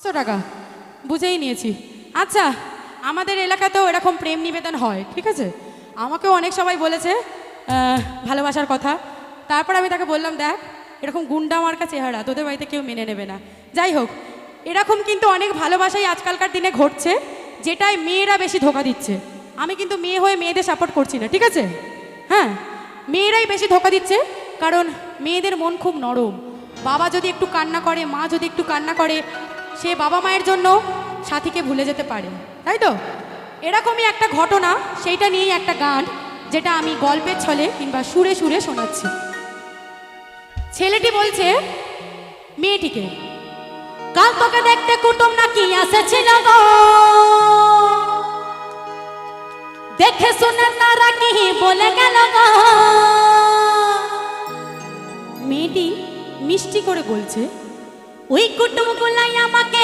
টাকা বুঝেই নিয়েছি। আচ্ছা, আমাদের এলাকাতেও এরকম প্রেম নিবেদন হয়, ঠিক আছে? আমাকেও অনেক সবাই বলেছে ভালোবাসার কথা। তারপর আমি তাকে বললাম, দেখ এরকম গুন্ডা মার্কা চেহারা তোদের বাড়িতে কেউ মেনে নেবে না। যাই হোক, এরকম কিন্তু অনেক ভালোবাসাই আজকালকার দিনে ঘটছে, যেটাই মেয়েরা বেশি ধোকা দিচ্ছে। আমি কিন্তু মেয়ে হয়ে মেয়েদের সাপোর্ট করছি না, ঠিক আছে? হ্যাঁ, মেয়েরাই বেশি ধোকা দিচ্ছে, কারণ মেয়েদের মন খুব নরম। বাবা যদি একটু কান্না করে, মা যদি একটু কান্না করে, সে বাবা মায়ের জন্য সাথীকে ভুলে যেতে পারে, তাই তো? এরকমই একটা ঘটনা, সেইটা নিয়েই একটা গান, যেটা আমি গল্পের ছলে কিংবা সুরে সুরে শোনাচ্ছি। ছেলেটি বলছে মেয়েটিকে, কাল তোকে দেখতে কুটুম নাকি এসেছিল গো, দেখে শুনে তারা কি বলে গেল গো। মেয়েটি মিষ্টি করে বলছে, ওই কুটুম গুলাই আমাকে